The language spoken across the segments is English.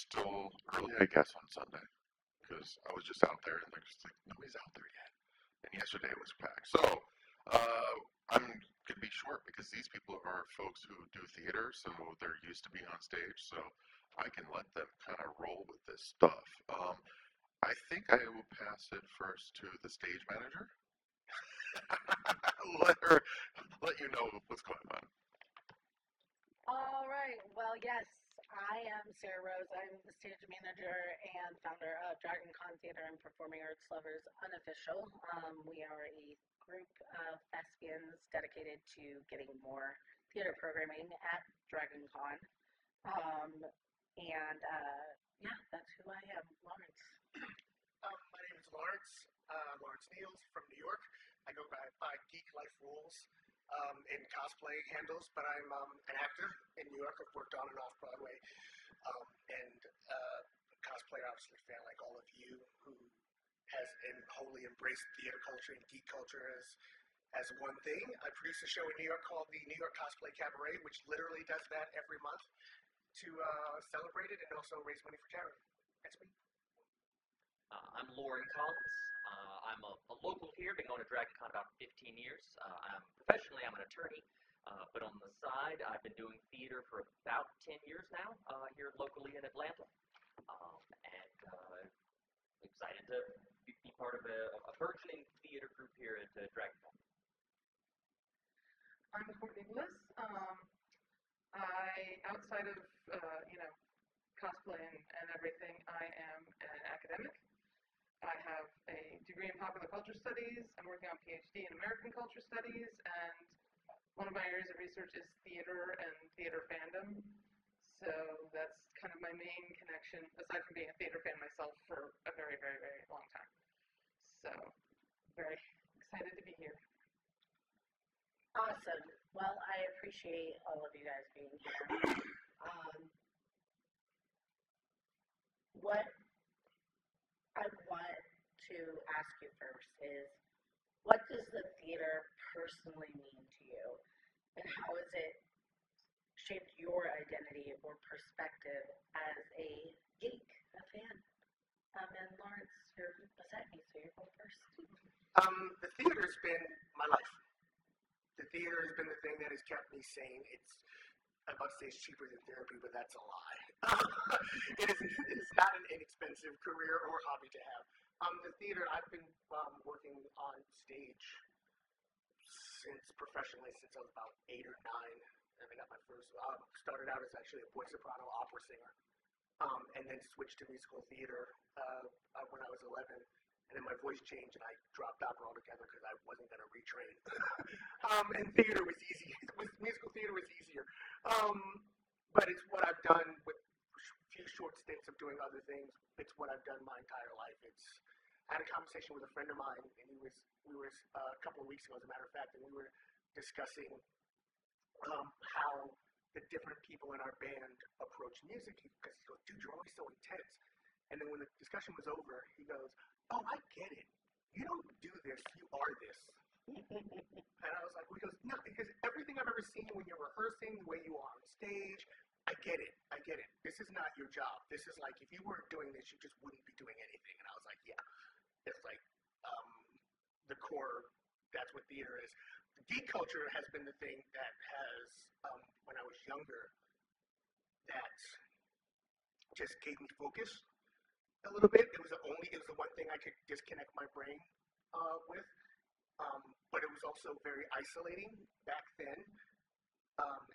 still early, I guess, on Sunday because I was just out there and they're just like, nobody's out there yet. And yesterday it was packed. So I'm going to be short because these people are folks who do theater, so they're used to being on stage. So I can let them kind of roll with this stuff. I think I will pass it first to the stage manager. let her let you know what's going on. All right. Well, yes, I am Sarah Rose. I'm the stage manager and founder of Dragon Con Theater and Performing Arts Lovers Unofficial. We are a group of thespians dedicated to getting more theater programming at Dragon Con. Yeah, that's who I am, Lawrence. My name is Lawrence, Lawrence Niels from New York. I go by Geek Life Rules in cosplay handles, but I'm an actor in New York. I've worked on and off Broadway, and cosplayer, obviously, fan like all of you who has wholly embraced theater culture and geek culture as one thing. I produce a show in New York called the New York Cosplay Cabaret, which literally does that every month to celebrate it and also raise money for charity. That's me. I'm Lauren Collins. I'm a local here, been going to Dragon Con about 15 years. Professionally, I'm an attorney, but on the side, I've been doing theater for about 10 years now here locally in Atlanta. Excited to be part of a burgeoning theater group here at Dragon Con. I'm Courtney Bliss. Outside of, cosplay and everything, I am an academic. I have a degree in popular culture studies. I'm working on a PhD in American culture studies, and one of my areas of research is theater and theater fandom. So that's kind of my main connection, aside from being a theater fan myself for a very, very, very long time. So, very excited to be here. Awesome. Well, I appreciate all of you guys being here. What I want to ask you first is, what does the theater personally mean to you? And how has it shaped your identity or perspective as a geek, a fan? And Lawrence, you're beside me, so you're going first. The theater's been my life. The theater has been the thing that has kept me sane. I'm about to say it's cheaper than therapy, but that's a lie. It is not an inexpensive career or hobby to have. The theater, I've been working on stage professionally since I was about 8 or 9. I got my first, started out as actually a boy soprano opera singer, and then switched to musical theater when I was 11. And then my voice changed and I dropped opera altogether because I wasn't going to retrain. And theater was easy. Musical theater was easier. But it's what I've done with a few short stints of doing other things. It's what I've done my entire life. I had a conversation with a friend of mine, and we were a couple of weeks ago, as a matter of fact, and we were discussing how the different people in our band approach music. Because he goes, dude, you're always so intense. And then when the discussion was over, he goes, oh, I get it. You don't do this, you are this. And I was like, he goes, no, because everything I've ever seen when you're rehearsing, the way you are on stage, I get it. This is not your job. This is like, if you weren't doing this, you just wouldn't be doing anything. And I was like, yeah. It's like the core, that's what theater is. Geek culture has been the thing that has, when I was younger, that just gave me focus a little bit. It was the one thing I could disconnect my brain with. But it was also very isolating back then.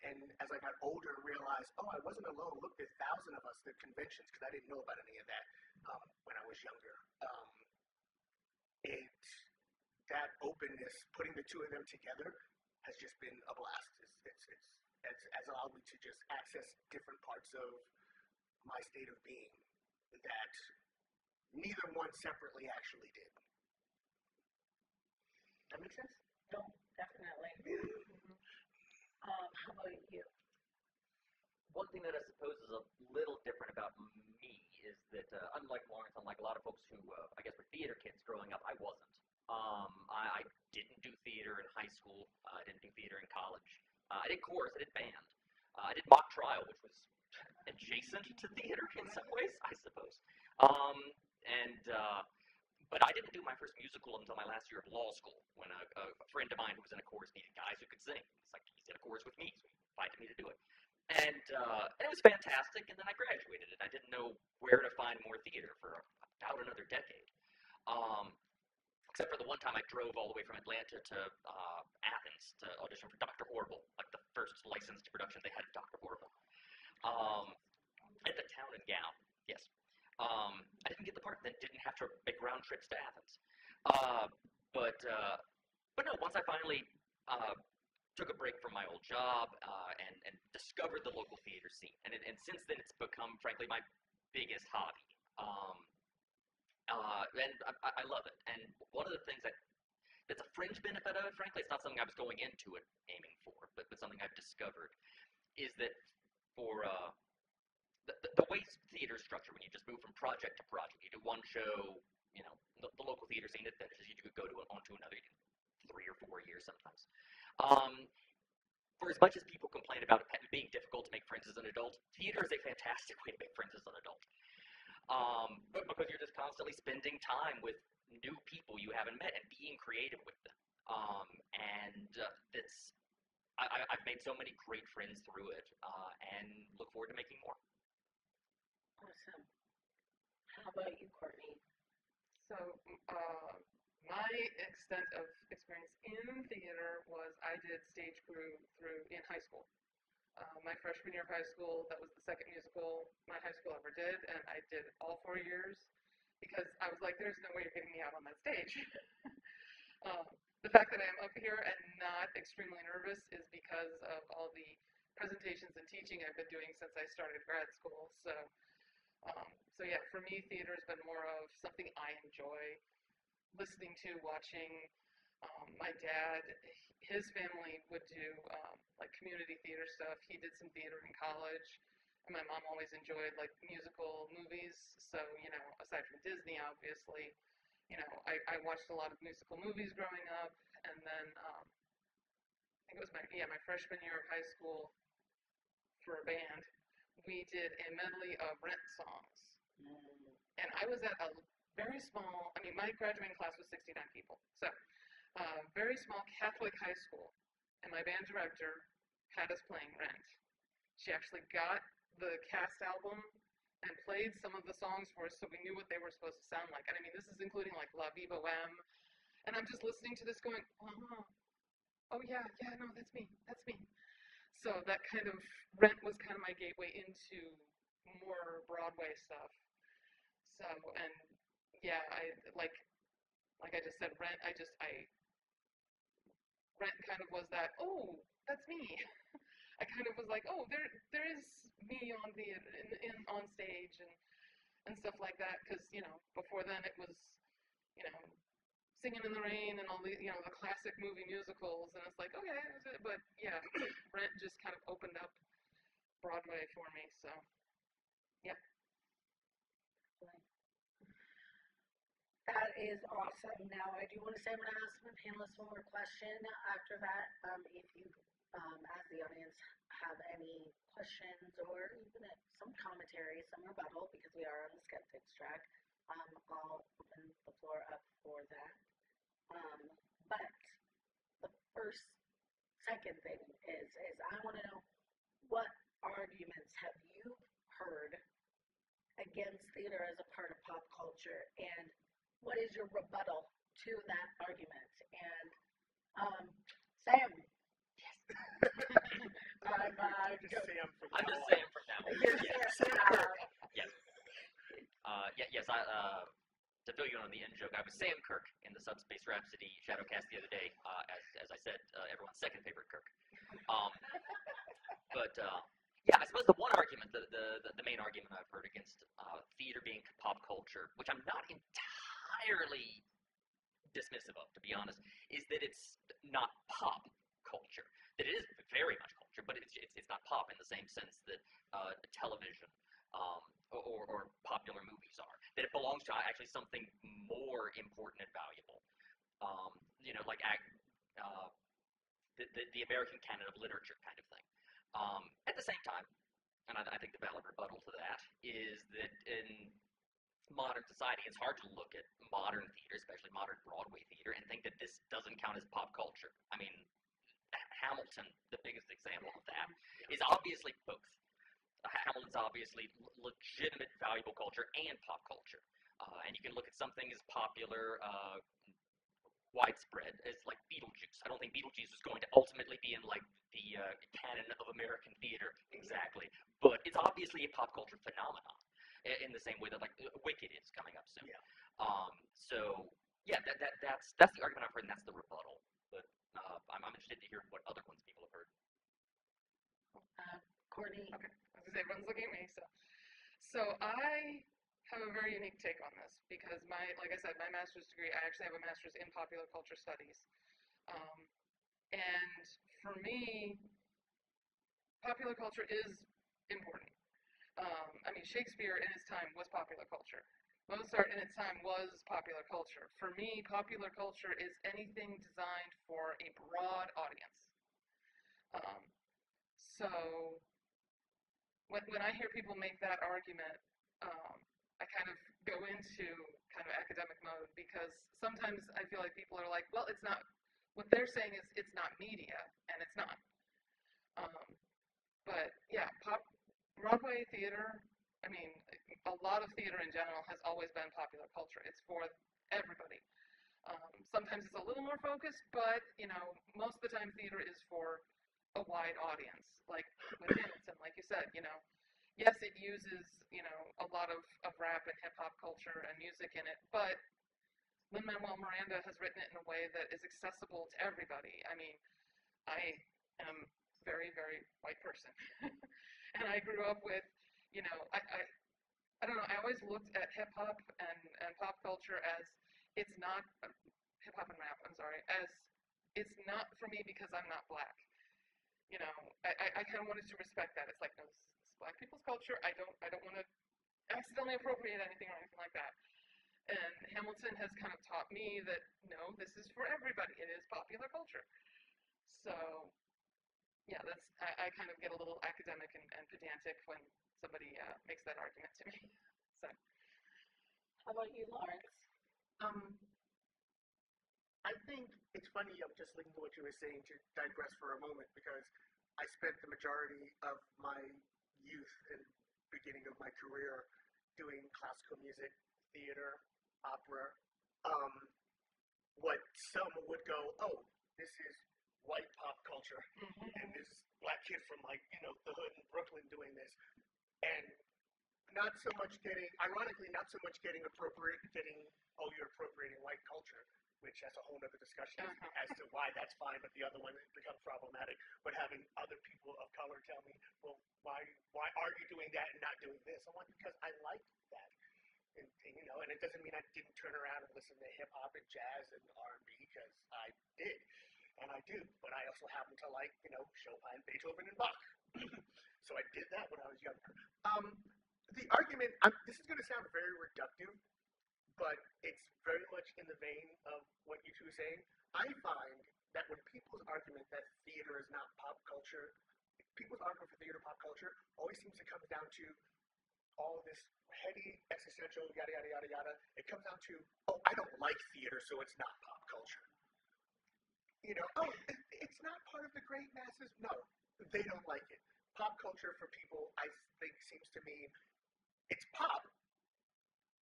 And as I got older, realized, oh, I wasn't alone. Look, there's 1,000 of us at conventions, because I didn't know about any of that when I was younger. That openness, putting the two of them together, has just been a blast. It's allowed me to just access different parts of my state of being that neither one separately actually did. That make sense? No, definitely. How about you? One thing that I suppose is a little different about me is that, unlike Lawrence, unlike a lot of folks who, I guess, were theater kids growing up, I wasn't. I didn't do theater in high school. I didn't do theater in college. I did chorus. I did band. I did mock trial, which was adjacent adjacent to theater in some ways, I suppose. But I didn't do my first musical until my last year of law school when a friend of mine who was in a chorus needed guys who could sing. He's like, he's in a chorus with me, so he invited me to do it. And it was fantastic, and then I graduated, and I didn't know where to find more theater for about another decade. Except for the one time I drove all the way from Atlanta to Athens to audition for Dr. Horrible, like the first licensed production they had of Dr. Horrible. At the Town and Gown, yes. I didn't get the part, then didn't have to make round trips to Athens. But no, once I finally took a break from my old job and discovered the local theater scene, and since then it's become, frankly, my biggest hobby. And I love it. And one of the things that's a fringe benefit of it, frankly, it's not something I was going into it aiming for, but something I've discovered, is that for the way theater is structured, when you just move from project to project, you do one show, you know, the local theater scene, it finishes, you could go onto another, you can 3 or 4 years sometimes. For as much as people complain about it being difficult to make friends as an adult, theater is a fantastic way to make friends as an adult. But because you're just constantly spending time with new people you haven't met and being creative with them. I've made so many great friends through it, and look forward to making more. Awesome. How about you, Courtney? So, my extent of experience in theater was I did stage crew in high school. My freshman year of high school, that was the second musical my high school ever did, and I did all 4 years because I was like, there's no way you're getting me out on that stage. The fact that I am up here and not extremely nervous is because of all the presentations and teaching I've been doing since I started grad school. So yeah, for me, theater has been more of something I enjoy listening to, watching. My dad, his family would do like community theater stuff. He did some theater in college, and my mom always enjoyed like musical movies. So, you know, aside from Disney, obviously, you know, I watched a lot of musical movies growing up, and then I think it was my freshman year of high school for a band. We did a medley of Rent songs, and I was at a very small. I mean, my graduating class was 69 people, so. Very small Catholic high school, and my band director had us playing Rent. She actually got the cast album and played some of the songs for us so we knew what they were supposed to sound like. And I mean, this is including like La Vie Boheme, and I'm just listening to this going, oh yeah, no, that's me. So that kind of, Rent was kind of my gateway into more Broadway stuff. So, and yeah, I like I just said, Rent kind of was that, oh, that's me. I kind of was like, oh, there is me on on stage and stuff like that, because, you know, before then it was, you know, Singing in the Rain and all the, you know, the classic movie musicals, and it's like, okay, but yeah, Rent just kind of opened up Broadway for me, so, yeah. That is awesome. Now, I do want to say I'm going to ask my panelists one more question after that. If you, as the audience, have any questions or even some commentary, some rebuttal, because we are on the Skeptics track, I'll open the floor up for that. But the second thing is I want to know, what arguments have you heard against theater as a part of pop culture, and what is your rebuttal to that argument? And Sam. Yes. I'm just Sam from now on. I'm just Sam from now on. Yes. Yes. To fill you in on the end joke, I was Sam Kirk in the Subspace Rhapsody Shadowcast the other day, as I said, everyone's second favorite Kirk. Yeah, I suppose the one argument, the main argument I've heard against theater being pop culture, which I'm not entirely dismissive of, to be honest, is that it's not pop culture. That it is very much culture, but it's not pop in the same sense that television or popular movies are. That it belongs to actually something more important and valuable. You know, like the American canon of literature kind of thing. At the same time, and I think the valid rebuttal to that is that in modern society, it's hard to look at modern theater, especially modern Broadway theater, and think that this doesn't count as pop culture. I mean, Hamilton, the biggest example of that, is obviously both. Hamilton's obviously legitimate, valuable culture and pop culture. And you can look at something as popular, widespread as like Beetlejuice. I don't think Beetlejuice is going to ultimately be in like the canon of American theater exactly, but it's obviously a pop culture phenomenon in the same way that like Wicked is coming up soon. Yeah. So yeah, that's the argument I've heard, and that's the rebuttal. But I'm interested to hear what other ones people have heard. Courtney. Okay, I was gonna say everyone's looking at me, so I have a very unique take on this because like I said, my master's degree, I actually have a master's in popular culture studies, and for me, popular culture is important. I mean, Shakespeare in his time was popular culture. Mozart in its time was popular culture. For me, popular culture is anything designed for a broad audience. So when I hear people make that argument, I kind of go into kind of academic mode because sometimes I feel like people are like, well, it's not, what they're saying is it's not media, and it's not. But yeah, Broadway theater, I mean, a lot of theater in general has always been popular culture. It's for everybody. Sometimes it's a little more focused, but, most of the time theater is for a wide audience. Like with Hamilton, like you said, yes, it uses, a lot of rap and hip-hop culture and music in it, but Lin-Manuel Miranda has written it in a way that is accessible to everybody. I mean, I am a very, very white person. And I grew up with, I don't know, I always looked at hip-hop and pop culture as it's not, hip-hop and rap, I'm sorry, as it's not for me because I'm not black. I kind of wanted to respect that. It's like, no, this is black people's culture. I don't want to accidentally appropriate anything or anything like that. And Hamilton has kind of taught me that, no, this is for everybody. It is popular culture. So, yeah, I kind of get a little academic and pedantic when somebody makes that argument to me. So, How about you, Lawrence? I think it's funny, I'm just listening to what you were saying, to digress for a moment, because I spent the majority of my youth and beginning of my career doing classical music, theater, opera. What some would go, oh, this is white pop culture, and this black kid from the hood in Brooklyn doing this, and not so much ironically, not so much getting, oh, you're appropriating white culture, which has a whole other discussion as to why that's fine, but the other one becomes problematic. But having other people of color tell me, well, why are you doing that and not doing this? I'm like, because I like that. And it doesn't mean I didn't turn around and listen to hip hop and jazz and R&B, because I did, and I do. But I also happen to like, Chopin, Beethoven, and Bach. So I did that when I was younger. The argument, this is going to sound very reductive, but it's very much in the vein of what you two are saying. I find that when people's argument that theater is not pop culture, people's argument for theater pop culture always seems to come down to all this heady, existential, yada, yada, yada, yada. It comes down to, oh, I don't like theater, so it's not pop culture. Oh, it's not part of the great masses. No, they don't like it. Pop culture for people, I think, seems to mean it's pop.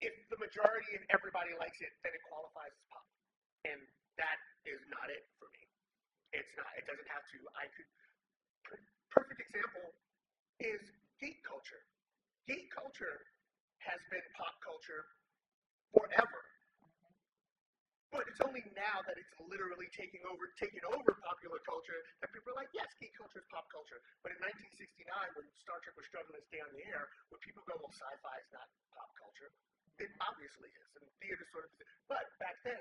If the majority of everybody likes it, then it qualifies as pop. And that is not it for me. It's not. It doesn't have to. Perfect example is geek culture. Geek culture has been pop culture forever. But it's only now that it's literally taken over popular culture that people are like, yes, geek culture is pop culture. But in 1969, when Star Trek was struggling to stay on the air, when people go, well, sci-fi is not pop culture, it obviously is. And theater sort of is. But back then,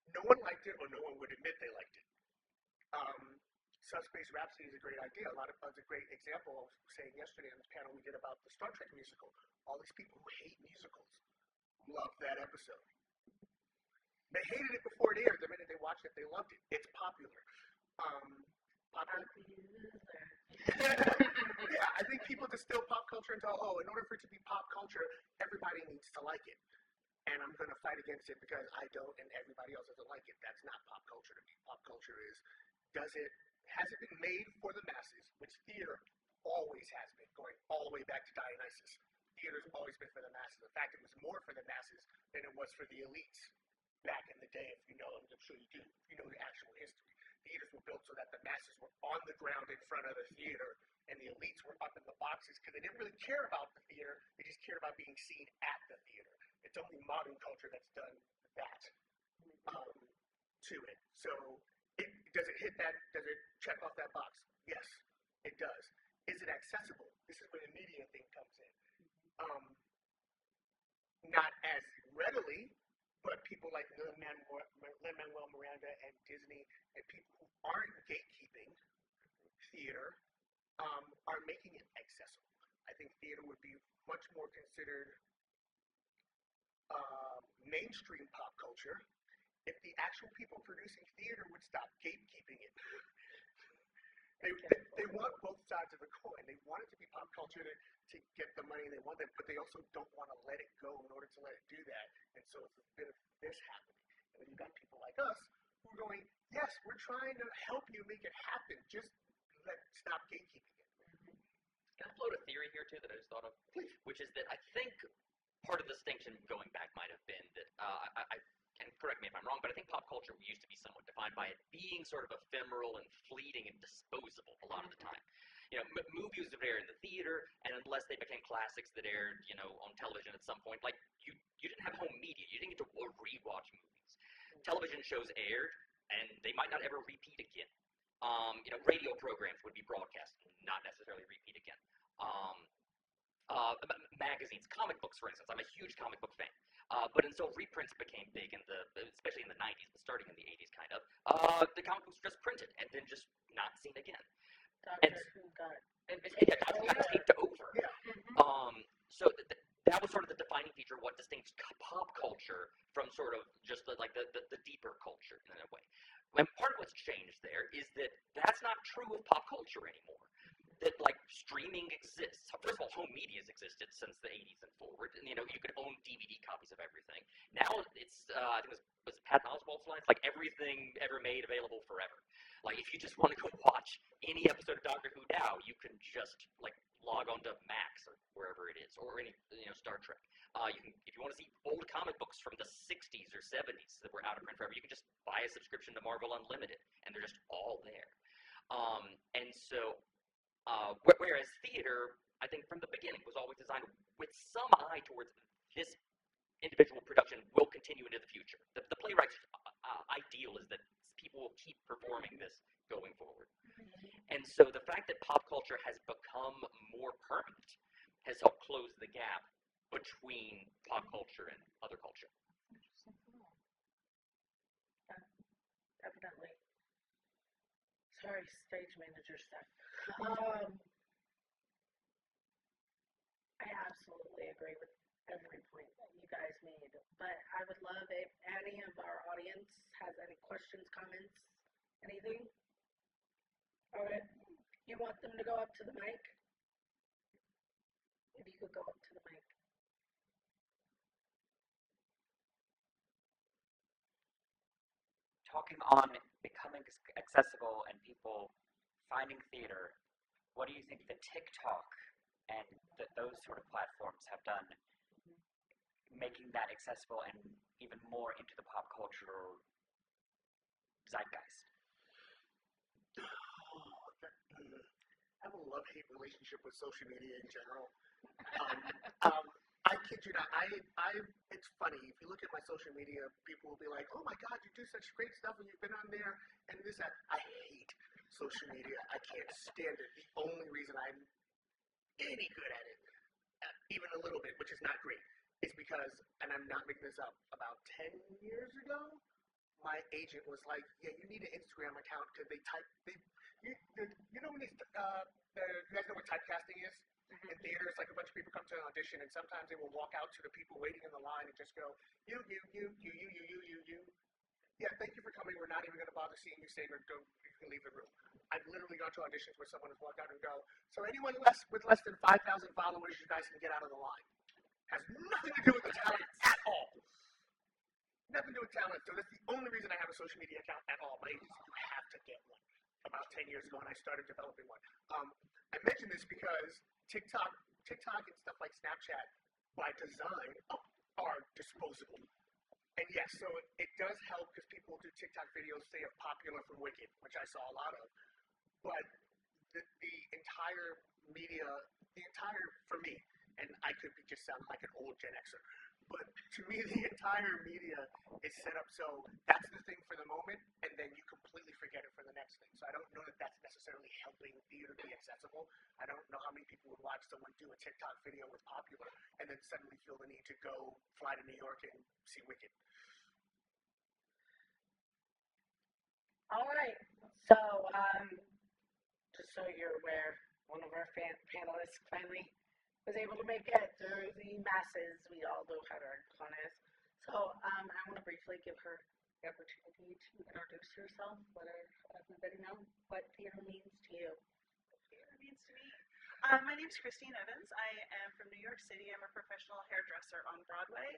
no one liked it, or no one would admit they liked it. Subspace Rhapsody is a great idea. It's a great example. I was saying yesterday on this panel we did about the Star Trek musical. All these people who hate musicals loved that episode. They hated it before it aired. The minute they watched it, they loved it. It's popular. popular. Popular. Yeah, I think people distill pop culture into, oh, in order for it to be pop culture, everybody needs to like it. And I'm going to fight against it because I don't and everybody else doesn't like it. That's not pop culture to me. Pop culture is, has it been made for the masses, which theater always has been, going all the way back to Dionysus. Theater's always been for the masses. In fact, it was more for the masses than it was for the elites back in the day, if you know, I'm sure you do, if you know the actual history. Theaters were built so that the masses were on the ground in front of the theater, and the elites were up in the boxes because they didn't really care about the theater, they just cared about being seen at the theater. It's only modern culture that's done that to it. So, does it hit that, does it check off that box? Yes, it does. Is it accessible? This is where the media thing comes in. Not as readily, but people like Lin-Manuel Miranda and Disney and people who aren't gatekeeping theater are making it accessible. I think theater would be much more considered mainstream pop culture if the actual people producing theater would stop gatekeeping it. They want both sides of the coin. They want it to be pop culture to get the money they want, but they also don't want to let it go in order to let it do that. And so it's a bit of this happening. And then you've got people like us who are going, yes, we're trying to help you make it happen. Just stop gatekeeping it. Can I float a theory here too that I just thought of? Please. Which is that I think part of the distinction going back might have been that I and correct me if I'm wrong, but I think pop culture used to be somewhat defined by it being sort of ephemeral and fleeting and disposable a lot of the time. You know, movies would air in the theater, and unless they became classics that aired, you know, on television at some point, like you didn't have home media. You didn't get to rewatch movies. Television shows aired, and they might not ever repeat again. You know, radio programs would be broadcast and not necessarily repeat again. Magazines, comic books, for instance. I'm a huge comic book fan. But until reprints became big, especially in the 90s, but starting in the 80s, kind of, the comic books were just printed and then just not seen again. Doctor Who got Taped over. Yeah. So that was sort of the defining feature of what distinguished pop culture from sort of just the deeper culture in a way. And part of what's changed there is that that's not true of pop culture anymore. That like streaming exists. First of all, home media has existed since the 80s and forward, and you know you could own DVD copies of everything. Now it's I think it was Patton Oswalt's lines, like everything ever made available forever. Like if you just want to go watch any episode of Doctor Who now, you can just like log on to Max or wherever it is, or any Star Trek. You can, if you want to see old comic books from the 60s or 70s that were out of print forever, you can just buy a subscription to Marvel Unlimited, and they're just all there. And so. Whereas theater, I think from the beginning, was always designed with some eye towards this individual production will continue into the future. The playwright's ideal is that people will keep performing this going forward. And so the fact that pop culture has become more permanent has helped close the gap between pop culture and other culture. Definitely. Sorry, stage manager stuff. I absolutely agree with every point that you guys made, but I would love if any of our audience has any questions, comments, anything. Alright, you want them to go up to the mic? If you could go up to the mic. Talking on becoming accessible and people finding theater, what do you think the TikTok and those sort of platforms have done, making that accessible and even more into the pop culture zeitgeist? I have a love-hate relationship with social media in general. I kid you not. It's funny. If you look at my social media, people will be like, "Oh my God, you do such great stuff, and you've been on there." And this, I hate social media. I can't stand it. The only reason I'm any good at it, even a little bit, which is not great, is because, and I'm not making this up, about 10 years ago, my agent was like, "Yeah, you need an Instagram account because you know when you guys know what typecasting is? In theaters, like a bunch of people come to an audition, and sometimes they will walk out to the people waiting in the line and just go, you. yeah, thank you for coming. We're not even going to bother seeing you say, go, you can leave the room. I've literally gone to auditions where someone has walked out and go, so anyone with less than 5,000 followers, you guys can get out of the line. Has nothing to do with the talent at all. Nothing to do with talent. So that's the only reason I have a social media account at all. My agency, you have to get one. About 10 years ago, when I started developing one. I mention this because TikTok and stuff like Snapchat, by design, are disposable. And yes, so it does help because people do TikTok videos, say, of Popular from Wicked, which I saw a lot of. But the entire media, for me, and I could be just sound like an old Gen Xer, but to me, the entire media is set up so that's the thing for the moment, and then you completely forget it for the next thing. So I don't know that that's necessarily helping theater be accessible. I don't know how many people would watch someone do a TikTok video with Popular and then suddenly feel the need to go fly to New York and see Wicked. All right. So, just so you're aware, one of our panelists finally was able to make it through the masses. We all know how darn fun is. So, I want to briefly give her the opportunity to introduce herself, let everybody know what theater means to you. Theater means to me. My name's Christine Evans. I am from New York City. I'm a professional hairdresser on Broadway.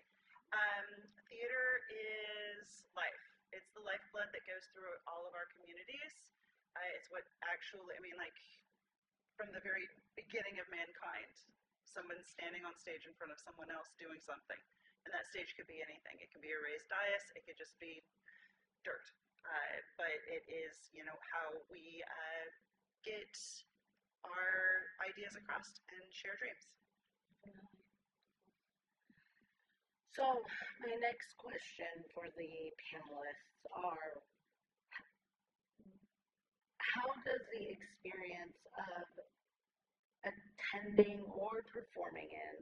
Theater is life. It's the lifeblood that goes through all of our communities. It's what actually, from the very beginning of mankind, someone standing on stage in front of someone else doing something. And that stage could be anything. It could be a raised dais. It could just be dirt. But it is, how we get our ideas across and share dreams. So, my next question for the panelists are, how does the experience of attending or performing in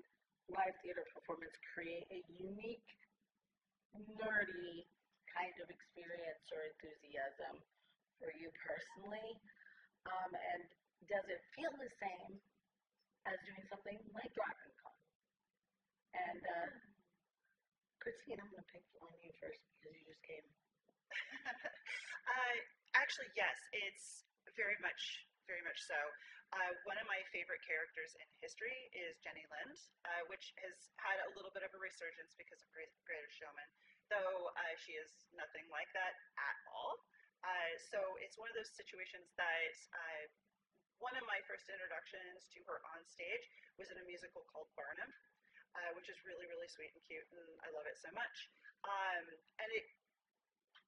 live theater performance create a unique, nerdy kind of experience or enthusiasm for you personally? And does it feel the same as doing something like DragonCon? And Christine, I'm going to pick on you first because you just came. Actually, yes, it's very much so. One of my favorite characters in history is Jenny Lind, which has had a little bit of a resurgence because of Greatest Showman, though she is nothing like that at all. So it's one of those situations that one of my first introductions to her on stage was in a musical called Barnum, which is really, really sweet and cute, and I love it so much. And it,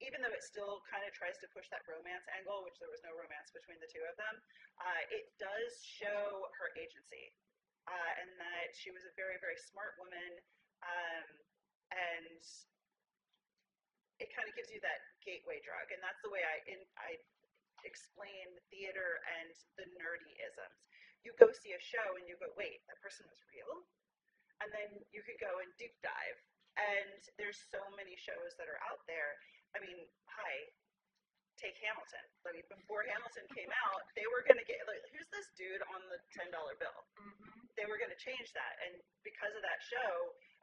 even though it still kind of tries to push that romance angle, which there was no romance between the two of them, it does show her agency, and that she was a very, very smart woman, and it kind of gives you that gateway drug, and that's the way I explain theater and the nerdy-isms. You go see a show and you go, wait, that person was real? And then you could go and deep dive. And there's so many shows that are out there. I mean, take Hamilton. I mean, before Hamilton came out, they were going to get, who's this dude on the $10 bill? Mm-hmm. They were going to change that. And because of that show,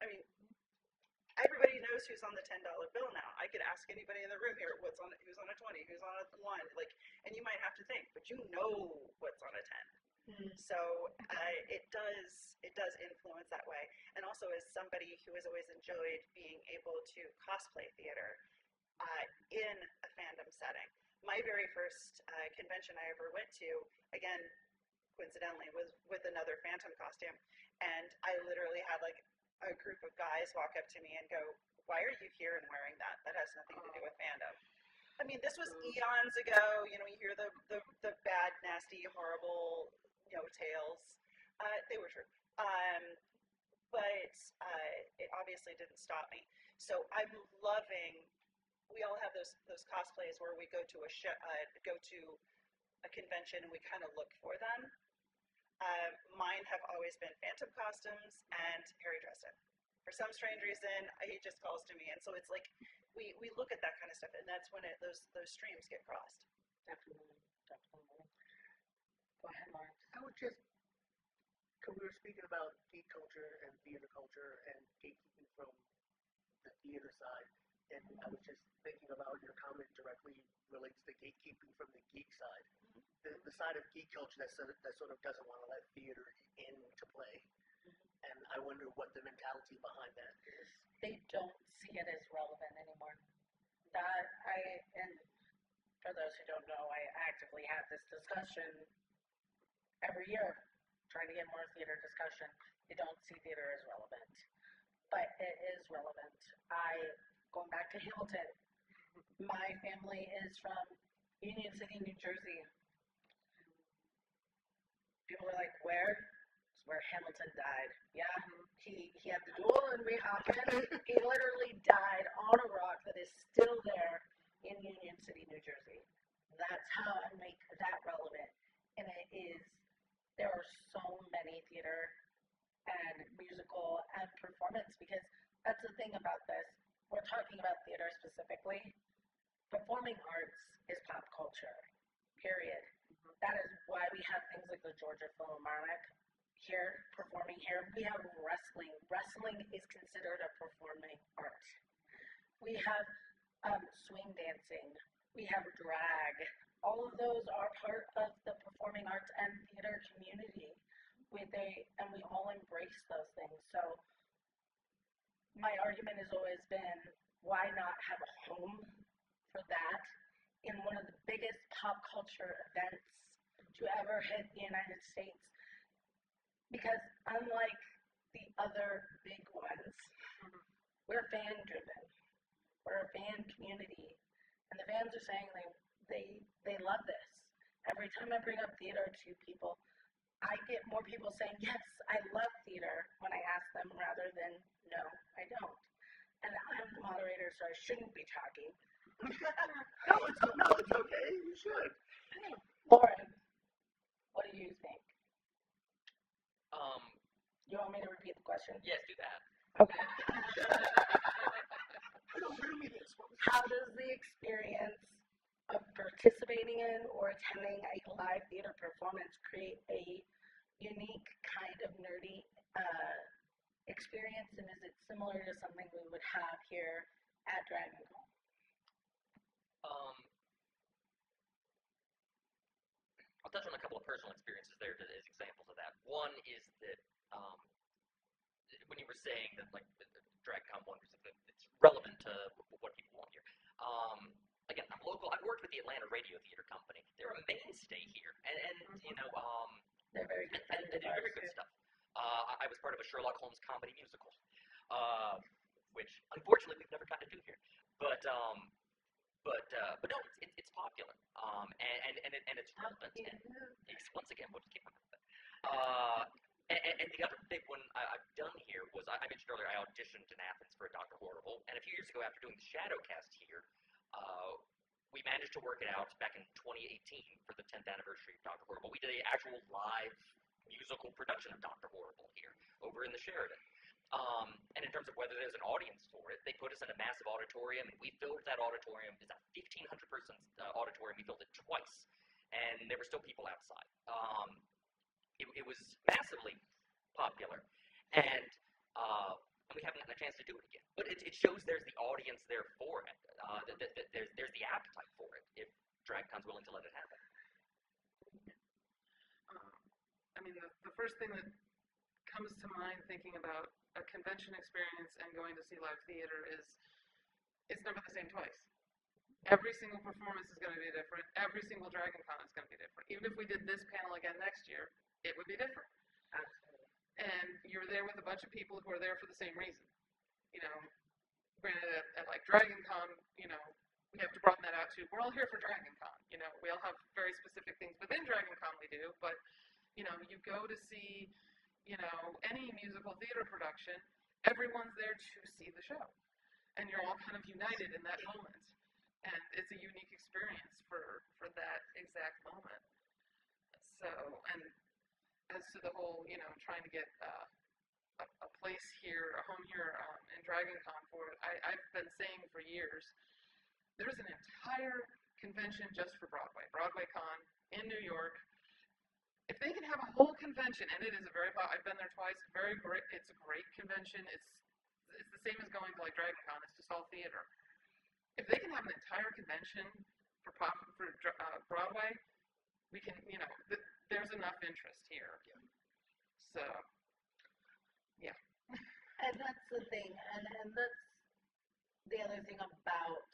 I mean, everybody knows who's on the $10 bill now. I could ask anybody in the room here who's on a 20, who's on a 1, and you might have to think, but you know what's on a 10. Mm-hmm. So it does influence that way. And also, as somebody who has always enjoyed being able to cosplay theater in a fandom setting, my very first convention I ever went to, again, coincidentally, was with another Phantom costume, and I literally had a group of guys walk up to me and go, "Why are you here and wearing that? That has nothing to do with fandom." I mean, this was eons ago. You hear the bad, nasty, horrible, tales. They were true. But it obviously didn't stop me. So I'm loving. We all have those cosplays where we go to a show, go to a convention, and we kind of look for them. Mine have always been Phantom costumes and Harry Dresden. For some strange reason, he just calls to me, and so it's like we look at that kind of stuff, and that's when those streams get crossed. Definitely. Go ahead, Lawrence. I would just, because we were speaking about geek culture and theater culture and gatekeeping from the theater side, and I was just thinking about your comment directly relates to gatekeeping from the geek side. The side of geek culture that sort of doesn't want to let theater into play. And I wonder what the mentality behind that is. They don't see it as relevant anymore. And for those who don't know, I actively have this discussion every year, trying to get more theater discussion. They don't see theater as relevant, but it is relevant. Going back to Hamilton, my family is from Union City, New Jersey. People are like, where? It's where Hamilton died. Yeah, he had the duel in Weehawken. He literally died on a rock that is still there in Union City, New Jersey. That's how I make that relevant. And it is, there are so many theater and musical and performance, because that's the thing about this. We're talking about theater specifically. Performing arts is pop culture, period. That is why we have things like the Georgia Philharmonic here, performing here. We have wrestling. Wrestling is considered a performing art. We have swing dancing. We have drag. All of those are part of the performing arts and theater community. And we all embrace those things. So my argument has always been, why not have a home for that in one of the biggest pop culture events to ever hit the United States? Because unlike the other big ones, we're fan driven. We're a fan community. And the fans are saying they love this. Every time I bring up theater to people, I get more people saying, yes, I love theater, when I ask them, rather than, no, I don't. And I'm the moderator, so I shouldn't be talking. No, it's okay. You should. Lauren, what do you think? You want me to repeat the question? Yes, do that. Okay. How does the experience of participating in or attending a live theater performance create a unique kind of nerdy experience, and is it similar to something we would have here at Dragon Con? I'll touch on a couple of personal experiences there as examples of that. One is that when you were saying that, like, DragCon wonders if it's relevant to what people want here. Again, I'm local. I've worked with the Atlanta Radio Theater Company. They're a mainstay here, and you know, they're very good. and they do very good stuff. I was part of a Sherlock Holmes comedy musical, which unfortunately we've never gotten to do here. But no, it's popular, and it's relevant. And once again, we'll just keep on with that. And the other big one I've done here was, I mentioned earlier, I auditioned in Athens for a Dr. Horrible, and a few years ago, after doing the Shadowcast here, we managed to work it out back in 2018 for the 10th anniversary of Dr. Horrible. We did an actual live musical production of Dr. Horrible here over in the Sheridan. And in terms of whether there's an audience for it, they put us in a massive auditorium, and we filled that auditorium. It's a 1,500-person auditorium. We filled it twice, and there were still people outside. It was massively popular, and we haven't gotten a chance to do it again. But it shows there's the audience there for it. There's the appetite for it if DragCon's willing to let it happen. I mean, the first thing that comes to mind thinking about a convention experience and going to see live theater is it's never the same twice. Every single performance is going to be different. Every single DragonCon is going to be different. Even if we did this panel again next year, it would be different. Absolutely. And you're there with a bunch of people who are there for the same reason. You know, granted at like DragonCon, you know, we have to broaden that out too. We're all here for DragonCon. You know, we all have very specific things within DragonCon we do, but you know, you go to see, you know, any musical theater production, everyone's there to see the show. And you're all kind of united in that moment. And it's a unique experience for that exact moment. So, and as to the whole, you know, trying to get a place here, a home here in DragonCon for it, I've been saying for years, there's an entire convention just for Broadway, BroadwayCon in New York. If they can have a whole convention, and it is a very, I've been there twice, very great, it's a great convention. It's the same as going to like DragonCon, it's just all theater. if they can have an entire convention for Broadway, we can, there's enough interest here. So, yeah. And that's the thing, and that's the other thing about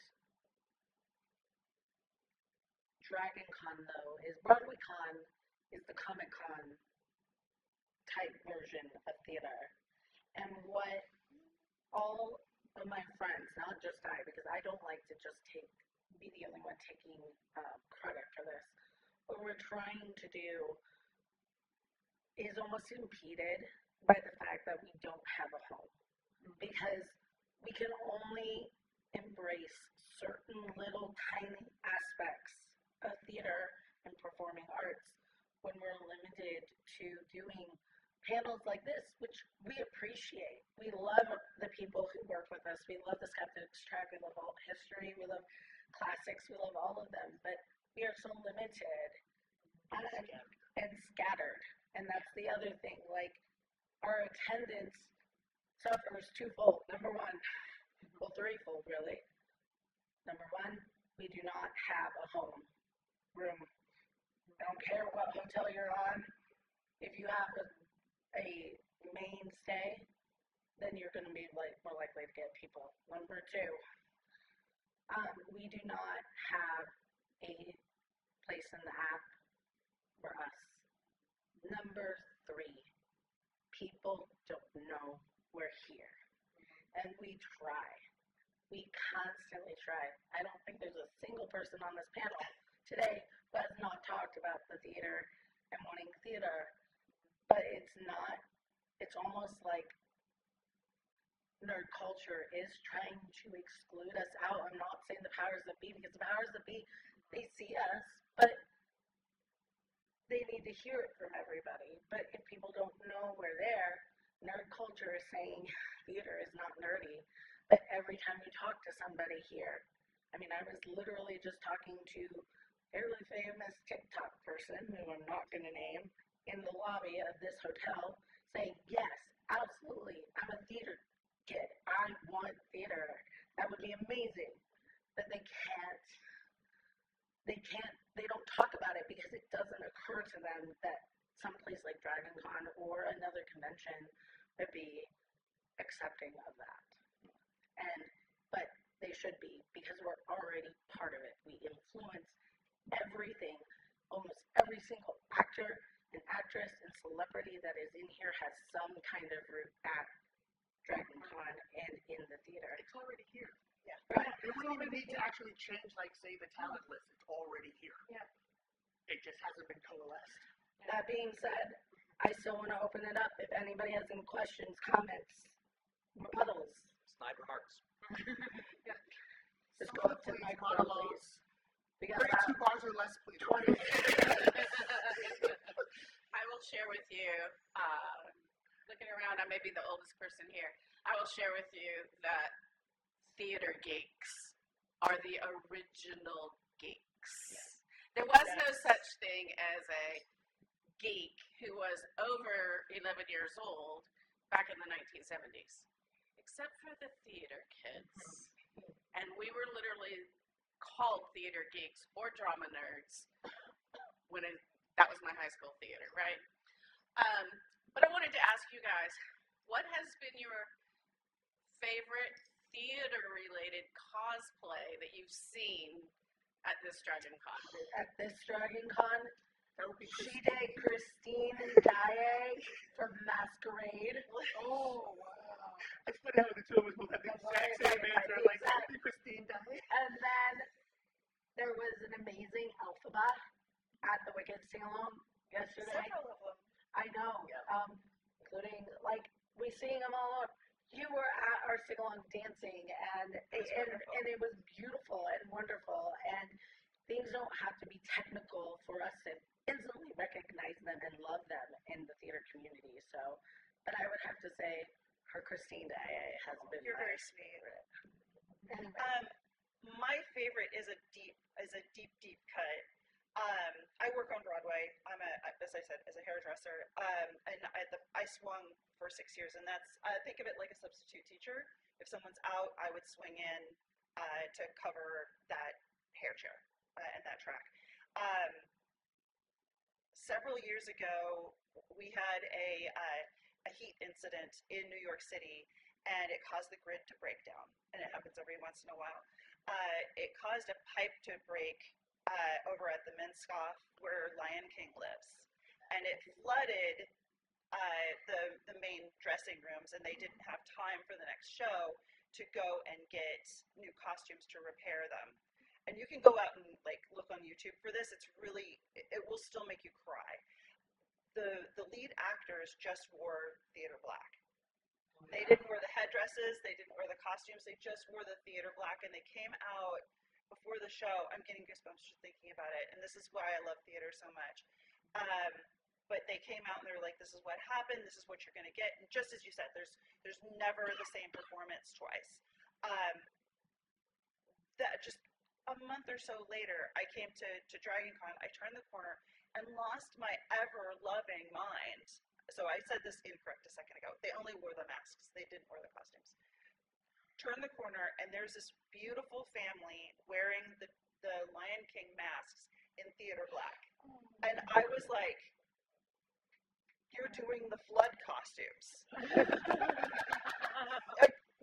Dragon Con, though, is Broadway Con is the Comic Con type version of theater. And what all of my friends, not just I, because I don't like to just be the only one taking credit for this, what we're trying to do is almost impeded by the fact that we don't have a home. Because we can only embrace certain little tiny aspects of theater and performing arts when we're limited to doing panels like this, which we appreciate. We love the people who work with us. We love the Skeptics track. We love all history. We love classics. We love all of them. But we are so limited and scattered. And that's the other thing. Like, our attendance suffers twofold. Number one, well, threefold, really. Number one, we do not have a home room. I don't care what hotel you're on. If you have a mainstay, then you're going to be more likely to get people. Number two, we do not have a place in the app for us. Number three, people don't know we're here. And we try. We constantly try. I don't think there's a single person on this panel today who has not talked about the theater and wanting theater. But it's almost like nerd culture is trying to exclude us out. I'm not saying the powers that be, because the powers that be, they see us, but they need to hear it from everybody. But if people don't know we're there, nerd culture is saying theater is not nerdy. But every time you talk to somebody here, I mean, I was literally just talking to a fairly famous TikTok person, who I'm not going to name, in the lobby of this hotel, saying, yes, absolutely, I'm a theater kid. I want theater. That would be amazing. But they don't talk about it because it doesn't occur to them that someplace like Dragon Con or another convention would be accepting of that. But they should be, because we're already part of it. We influence everything. Almost every single actor and actress and celebrity that is in here has some kind of root at Dragon Con and in the theater. It's already here. Yeah. Right. We wouldn't even need to actually change, like, say, the talent list. It's already here. Yeah. It just hasn't been coalesced. That being said, I still want to open it up. If anybody has any questions, comments, rebuttals, Snide remarks. just go up to the microphone, please. We got 32 bars or less, please. 20. I will share with you, looking around, I may be the oldest person here. I will share with you that theater geeks are the original geeks. Yes. There was no such thing as a geek who was over 11 years old back in the 1970s, except for the theater kids. And we were literally called theater geeks or drama nerds that was my high school theater, right? But I wanted to ask you guys, what has been your favorite theater-related cosplay that you've seen at this Dragon Con? At this Dragon Con, That would be she did Christine Daae from Masquerade. Oh, wow. It's funny how the two of us both had the exact same answer. I'm like, that would be Christine Daae. And then there was an amazing Elphaba at the Wicked Sing-Along yesterday. Several of them. I know, including, like, we sing them all up. You were at our sing-along dancing, and it was beautiful and wonderful, and things don't have to be technical for us to instantly recognize them and love them in the theater community. So, but I would have to say her Christine Daae has been You're my very sweet. favorite. Anyway. My favorite is a deep cut. I work on Broadway. As I said, as a hairdresser, and I swung for 6 years, and that's think of it like a substitute teacher. If someone's out, I would swing in. to cover that hair chair and that track. Um, Several years ago, we had a heat incident in New York City, and it caused the grid to break down. And it happens every once in a while. It caused a pipe to break over at the Minskoff where Lion King lives, and it flooded the main dressing rooms, and they didn't have time for the next show to go and get new costumes to repair them. And you can go out and like look on YouTube for this. It's really, it will still make you cry. The lead actors just wore theater black. They didn't wear the headdresses, they didn't wear the costumes, they just wore the theater black, and they came out before the show. I'm getting goosebumps just thinking about it, and this is why I love theater so much. But they came out and they were like, this is what happened, this is what you're gonna get. And just as you said, there's never the same performance twice. That just a month or so later, I came to Dragon Con, I turned the corner and lost my ever-loving mind. So I said this incorrect a second ago. They only wore the masks. They didn't wear the costumes. Turn the corner, and there's this beautiful family wearing the Lion King masks in theater black. And I was like, you're doing the flood costumes.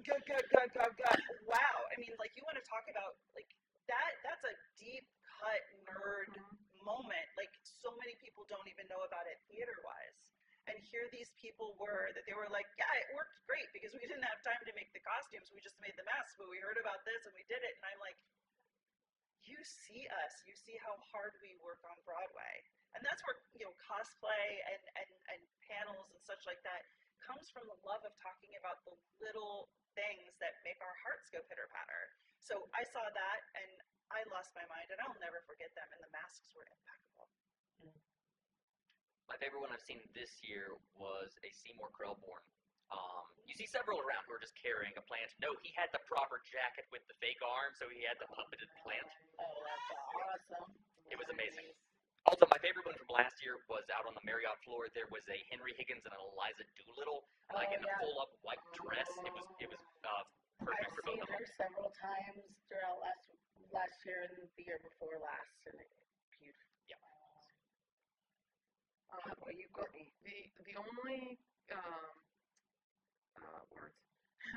God. Wow. I mean, like, you want to talk about, like, that's a deep cut nerd moment. Like, so many people don't even know about it theater-wise. And here these people were, that they were like, yeah, it worked great because we didn't have time to make the costumes. We just made the masks, but we heard about this and we did it. And I'm like, you see us. You see how hard we work on Broadway. And that's where, you know, cosplay and panels and such like that comes from the love of talking about the little things that make our hearts go pitter-patter. So I saw that and I lost my mind, and I'll never forget them. And the masks were impeccable. My favorite one I've seen this year was a Seymour Krelborn. You see several around who are just carrying a plant. No, he had the proper jacket with the fake arm, so he had the puppeted plant. Oh, that's awesome. It was amazing. Also, my favorite one from last year was out on the Marriott floor. There was a Henry Higgins and an Eliza Doolittle, like in a full-up white dress. It was perfect for both of them. I've seen her several times throughout last year and the year before last, and it's beautiful. Yeah. How about you, Courtney? The only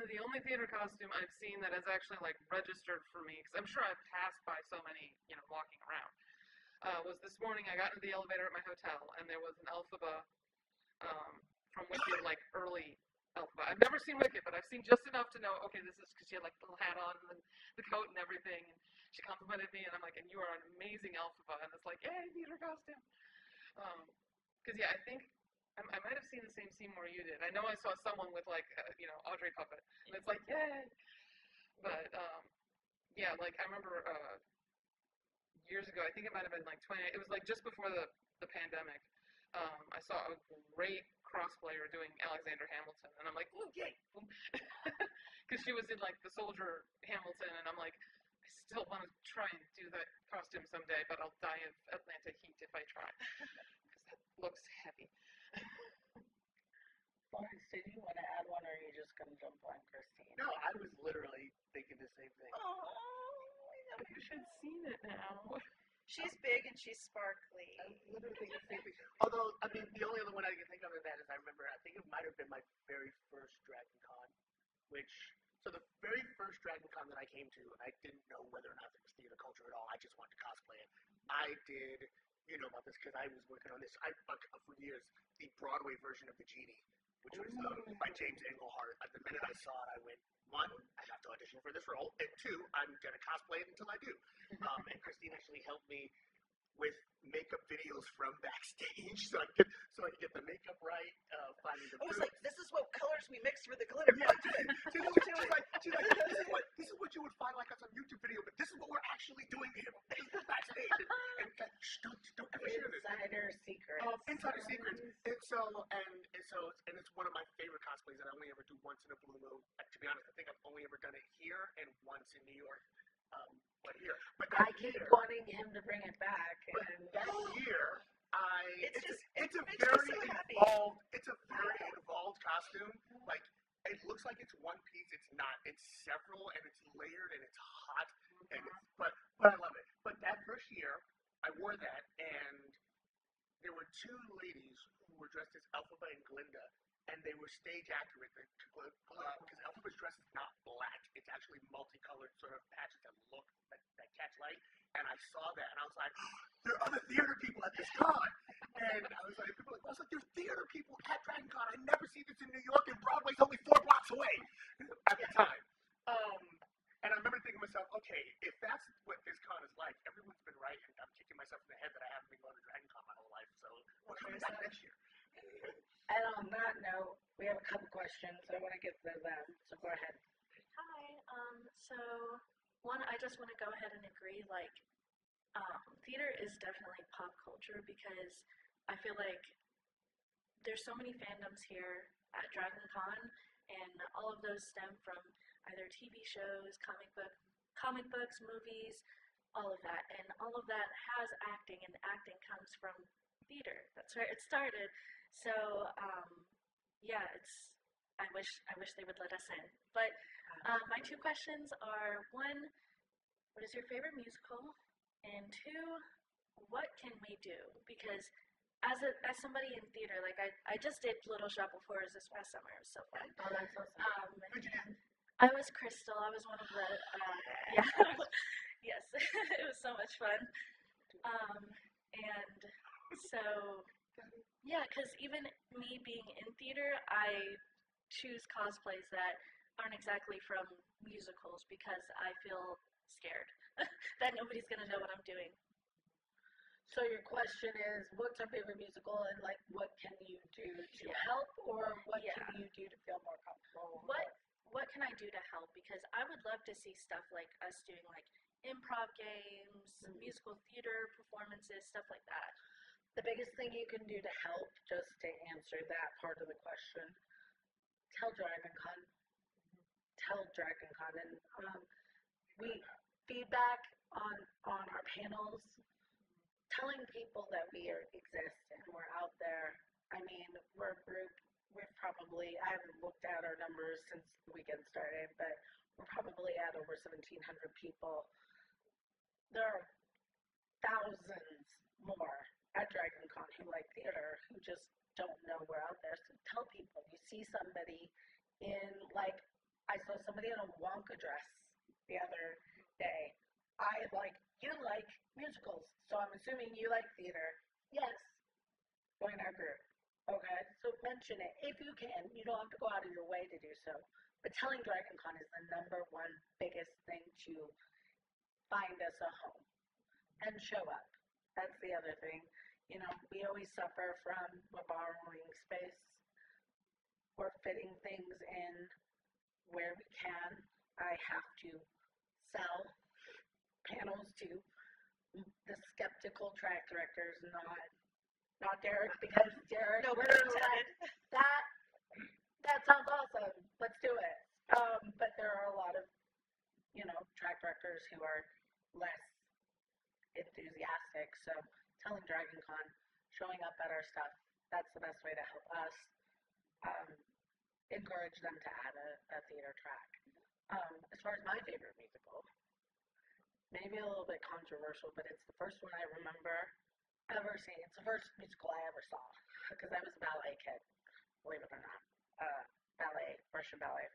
the only theater costume I've seen that has actually like registered for me, because I'm sure I've passed by so many, you know, walking around, was this morning. I got into the elevator at my hotel, and there was an Elphaba from Wicked, like early Elphaba. I've never seen Wicked, but I've seen just enough to know, okay, this is because she had like the little hat on and the coat and everything, and she complimented me, and I'm like, and you are an amazing Elphaba, and it's like, yay, theater costume. Because yeah, I think I might have seen the same Seymour you did. I know I saw someone with like you know, Audrey puppet, and it's like, yay. But yeah, like I remember years ago, I think it might have been like 20. It was like just before the pandemic. I saw a great crossplayer doing Alexander Hamilton, and I'm like, oh yay, because she was in like the soldier Hamilton, and I'm like, I still want to try and do that costume someday, but I'll die of Atlanta heat if I try, because that looks heavy. Lawrence, did you want to add one, or are you just going to jump on Christine? No, I was literally thinking the same thing. Oh, You should have seen it now. she's big and she's sparkly. I was literally thinking the same thing. Although, I mean, the only other one I can think of in that is I remember, I think it might have been my very first Dragon Con, so the very first Dragon Con that I came to, I didn't know whether or not there was theater culture at all. I just wanted to cosplay it. I did, you know about this because I was working on this, for years, the Broadway version of The Genie, which was by James Englehart. The minute I saw it, I went, one, I have to audition for this role, and two, I'm going to cosplay it until I do. And Christine actually helped me with makeup videos from backstage, so I could get the makeup right, finding the I was boots. like, this is what colors we mixed for the glitter. Yeah, she was like, this is what you would find like on some YouTube video, but this is what we're actually doing here backstage. And don't ever share this. Insider secrets. Insider secrets. And it's one of my favorite cosplays that I only ever do once in a blue moon. To be honest, I think I've only ever done it here and once in New York. But I keep wanting him to bring it back. And that year, it's a makes me very so happy. involved costume. Like it looks like it's one piece. It's not. It's several, and it's layered, and it's hot, and but I love it. But that first year, I wore that, and there were two ladies who were dressed as Elphaba and Glinda, and they were stage accurate because Elphaba's dress is not black; it's actually multicolored sort of patches that catch light. And I saw that, and I was like, there are other theater people at this con. And I was like, there's theater people at Dragon Con. I never see this in New York, and Broadway's only 4 blocks away at the time. And I remember thinking to myself, okay, if that's what this con is like, everyone's been right, and I'm kicking myself in the head that I haven't been going to Dragon Con my whole life. So we're coming back next year. And on that note, we have a couple questions. I want to get to them, so go ahead. Hi. So one, I just want to go ahead and agree. Like, theater is definitely pop culture because I feel like there's so many fandoms here at Dragon Con, and all of those stem from either TV shows, comic books, movies, all of that, and all of that has acting, and acting comes from theater. That's where it started. So, yeah, I wish they would let us in. But my two questions are: one, what is your favorite musical? And two, what can we do? Because as somebody in theater, like I just did Little Shop of Horrors this past summer. It was so fun. Oh, that's awesome. I was Crystal. I was one of the yeah. Yes, it was so much fun. And so yeah, because even me being in theater, I choose cosplays that aren't exactly from musicals because I feel scared that nobody's gonna know what I'm doing. So your question is, what's our favorite musical, and like, what can you do to help, or what can you do to feel more comfortable? What can I do to help? Because I would love to see stuff like us doing like improv games, musical theater performances, stuff like that. The biggest thing you can do to help, just to answer that part of the question, tell Dragon Con. And we feedback on our panels, telling people that we exist and we're out there. I mean, we're a group. I haven't looked at our numbers since the weekend started, but we're probably at over 1,700 people. There are thousands more at Dragon Con who like theater, who just don't know we're out there. So tell people. You see somebody in, like, I saw somebody in a Wonka dress the other day. You like musicals, so I'm assuming you like theater. Yes. Join our group. Okay, so mention it if you can. You don't have to go out of your way to do so. But telling Dragon Con is the number one biggest thing to find us a home and show up. That's the other thing. You know, we always suffer from we're borrowing space. We're fitting things in where we can. I have to sell panels to the skeptical track directors, not Derek, because Derek, No pun literally intended. that sounds awesome. Let's do it. But there are a lot of, track directors who are less enthusiastic. So telling Dragon Con, showing up at our stuff, that's the best way to help us encourage them to add a theater track. As far as my favorite musical, maybe a little bit controversial, but it's the first one I remember ever seeing. It's the first musical I ever saw, because I was a ballet kid, believe it or not. Russian ballet,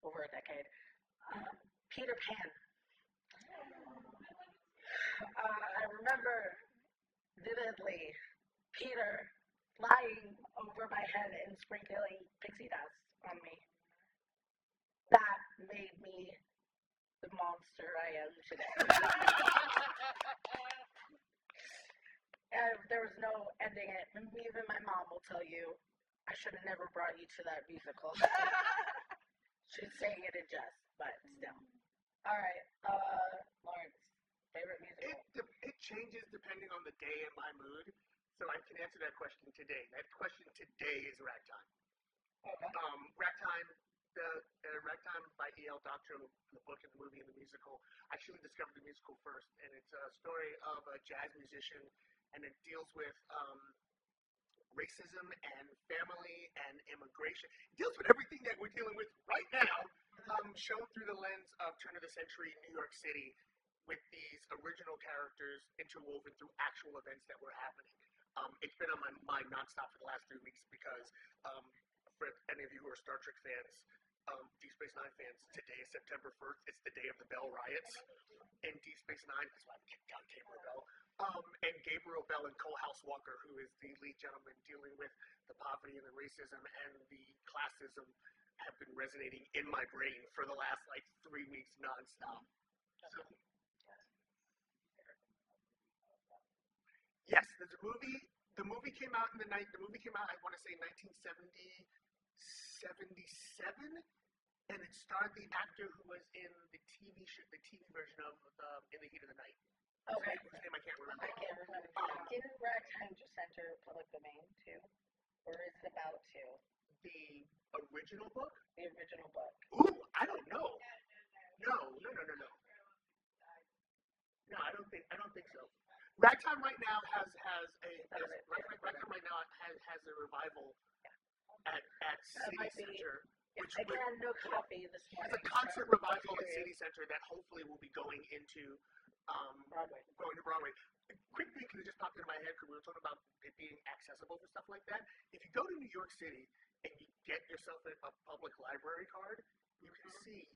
over a decade. Peter Pan. I remember vividly Peter flying over my head and sprinkling pixie dust on me. That made me the monster I am today. There was no ending it. Even my mom will tell you, I should have never brought you to that musical. She's saying it in jest, but still. All right, Lawrence, favorite musical? It changes depending on the day and my mood, so I can answer that question today. That question today is Ragtime. Okay. Ragtime, the Ragtime by E.L. Doctorow, the book and the movie and the musical. I actually discovered the musical first, and it's a story of a jazz musician, and it deals with racism and family and immigration. It deals with everything that we're dealing with right now, shown through the lens of turn of the century New York City, with these original characters interwoven through actual events that were happening. It's been on my mind nonstop for the last 3 weeks because for any of you who are Star Trek fans, Deep Space Nine fans, today is September 1st. It's the day of the Bell riots in Deep Space Nine. That's why I'm kicked down Gabriel Bell. And Gabriel Bell and Cole House Walker, who is the lead gentleman dealing with the poverty and the racism and the classism, have been resonating in my brain for the last 3 weeks nonstop. So, yes, there's a movie. The movie came out in the movie came out, I want to say, 1977, and it starred the actor who was in the TV version of In the Heat of the Night. Okay. Whose name I can't remember. I can't remember. Didn't Ragtime just enter public domain too? Or is it about to? The original book? The original book. Ooh, I don't know. No. No, I don't think so. Ragtime right now has a revival at City Center. Again, no copy this morning. It's a concert revival at City Center that hopefully will be going into Broadway. Quick thing that just popped into my head because we were talking about it being accessible and stuff like that. If you go to New York City and you get yourself a public library card, you can see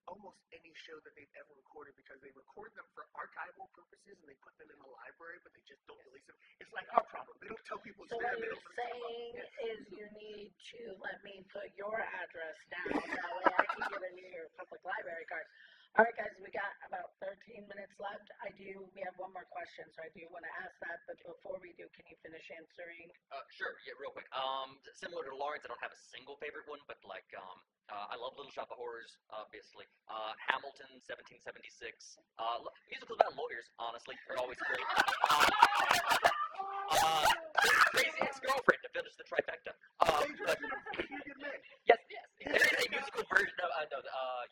almost any show that they've ever recorded because they record them for archival purposes and they put them in the library, but they just don't release them. It's like our problem. They don't tell people it's So there. what They you're don't saying is you need to let me put your address down. That way I can get a New York Public Library card. All right, guys, we got about 13 minutes left. We have one more question, so I do want to ask that. But before we do, can you finish answering? Sure. Yeah, real quick. Similar to Lawrence, I don't have a single favorite one, but I love Little Shop of Horrors, obviously. Hamilton, 1776. Musicals about lawyers, honestly, are always great. Crazy Ex-Girlfriend to finish the trifecta. Yes. There is a musical version of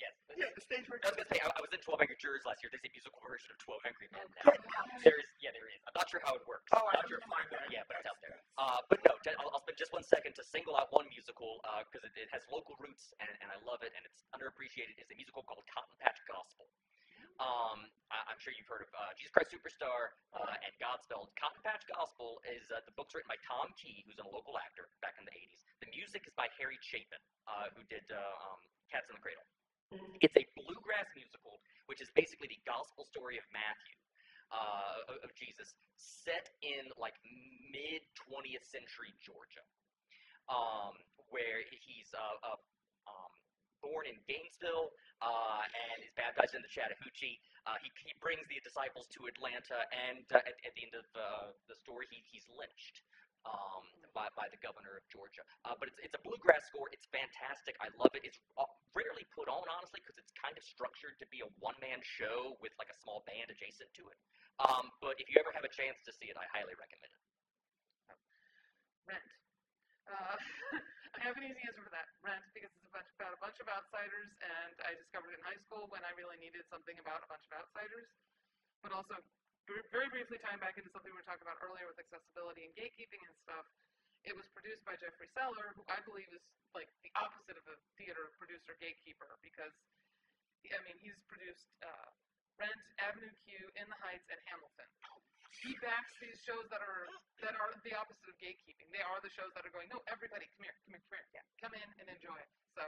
yes. Yeah, the stage version. I was gonna say I was in 12 Angry Jurors last year. There's a musical version of 12 Angry Men now. There is. I'm not sure how it works. Oh, I'm not sure. Yeah, but it's out there. But no, I'll spend just 1 second to single out one musical because it has local roots and I love it and it's underappreciated. It's a musical called Cotton Patch Gospel. I'm sure you've heard of Jesus Christ Superstar and Godspell. Cotton Patch Gospel is the book's written by Tom Key, who's a local actor back in the 80s. The music is by Harry Chapin, who did Cats in the Cradle. It's a bluegrass musical, which is basically the gospel story of Matthew, of Jesus, set in mid 20th century Georgia, where he's born in Gainesville and is baptized in the Chattahoochee. He brings the disciples to Atlanta, and at the end of the story, he's lynched by the governor of Georgia. But it's a bluegrass score. It's fantastic. I love it. It's rarely put on, honestly, because it's kind of structured to be a one-man show with a small band adjacent to it. But if you ever have a chance to see it, I highly recommend it. Rent. I have an easy answer for that. Rent, because it's about a bunch of outsiders, and I discovered it in high school when I really needed something about a bunch of outsiders. But also, very briefly tying back into something we were talking about earlier with accessibility and gatekeeping and stuff, it was produced by Jeffrey Seller, who I believe is the opposite of a theater producer gatekeeper, because he's produced Rent, Avenue Q, In the Heights, and Hamilton. He backs these shows that are the opposite of gatekeeping. They are the shows that are going, no, everybody, come here. Yeah, come in and enjoy it. So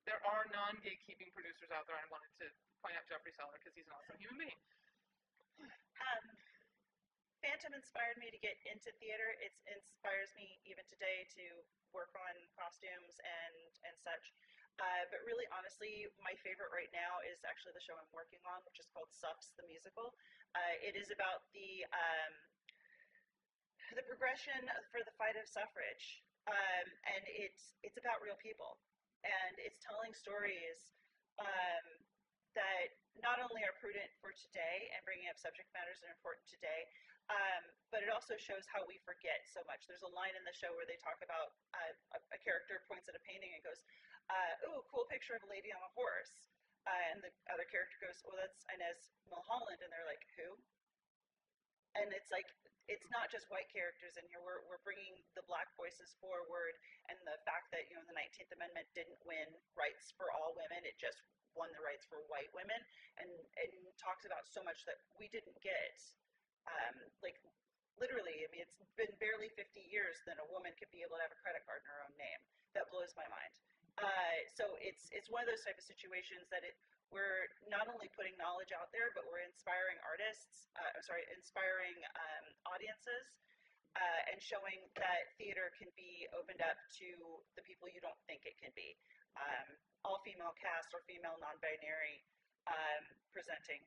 there are non-gatekeeping producers out there. I wanted to point out Jeffrey Seller because he's an awesome human being. Phantom inspired me to get into theater. It inspires me even today to work on costumes and such. But really, honestly, my favorite right now is actually the show I'm working on, which is called Sups, the musical. It is about the progression for the fight of suffrage, and it's about real people, and it's telling stories that not only are prudent for today and bringing up subject matters that are important today, but it also shows how we forget so much. There's a line in the show where they talk about a character points at a painting and goes, ooh, cool picture of a lady on a horse. And the other character goes, well, that's Inez Milholland. And they're like, who? and it's like it's not just white characters in here. We're bringing the black voices forward, and the fact that the 19th Amendment didn't win rights for all women; it just won the rights for white women, and talks about so much that we didn't get. Like literally, I mean, it's been barely 50 years that a woman could be able to have a credit card in her own name. That blows my mind. So it's one of those type of situations that we're not only putting knowledge out there, but we're inspiring artists, inspiring audiences, and showing that theater can be opened up to the people you don't think it can be. All female cast or female non-binary presenting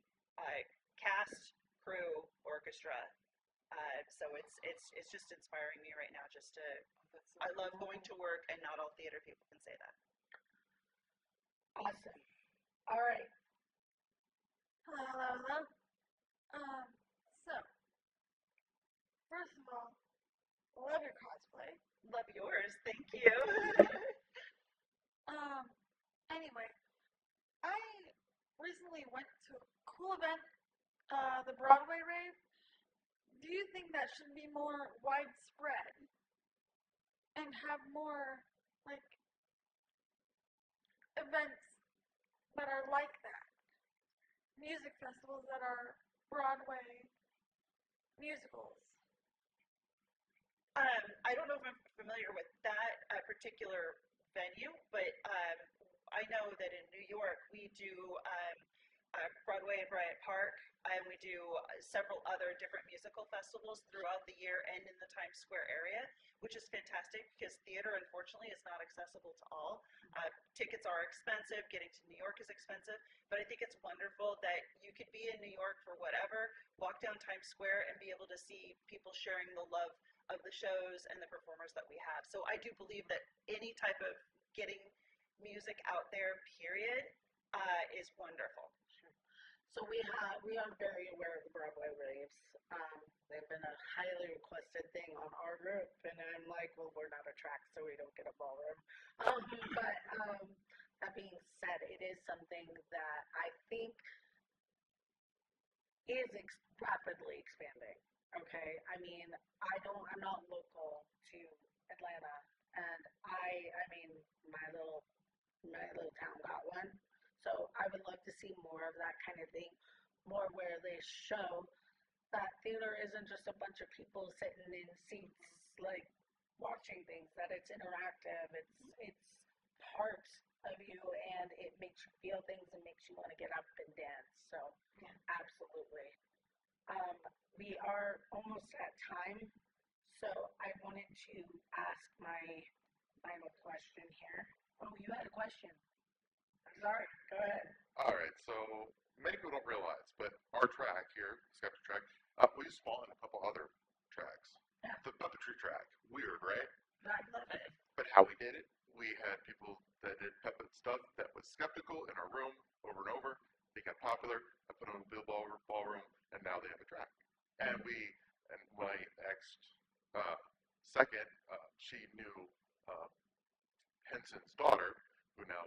cast, crew, orchestra. So it's just inspiring me right now. I love going to work, and not all theater people can say that. Awesome. All right. Hello. So, first of all, love your cosplay. Love yours. Thank you. Anyway, I recently went to a cool event, the Broadway rave. Do you think that should be more widespread and have more, like, events that are like that? Music festivals that are Broadway musicals. I don't know if I'm familiar with that particular venue, but I know that in New York we do Broadway and Bryant Park, and we do several other different musical festivals throughout the year and in the Times Square area, which is fantastic because theater, unfortunately, is not accessible to all. Tickets are expensive. Getting to New York is expensive, but I think it's wonderful that you could be in New York for whatever, walk down Times Square, and be able to see people sharing the love of the shows and the performers that we have. So I do believe that any type of getting music out there, period, is wonderful. So we are very aware of the Broadway raves. They've been a highly requested thing on our group, and I'm like, well, we're not a track, so we don't get a ballroom. But that being said, it is something that I think is rapidly expanding. Okay, I mean, I'm not local to Atlanta, and I mean, my little town got one. So I would love to see more of that kind of thing, more where they show that theater isn't just a bunch of people sitting in seats like watching things, that it's interactive, it's part of you, and it makes you feel things and makes you want to get up and dance. So absolutely. We are almost at time, so I wanted to ask my final question here. Oh, you had a question. Sorry, go ahead. All right, so many people don't realize, but our track here, Skeptrack, we spawned a couple other tracks. Yeah. The puppetry track, weird, right? I love it. But how we did it, we had people that did puppet stuff that was skeptical in our room over and over. They got popular. I put them in the ballroom, and now they have a track. And my ex second, she knew Henson's daughter, who now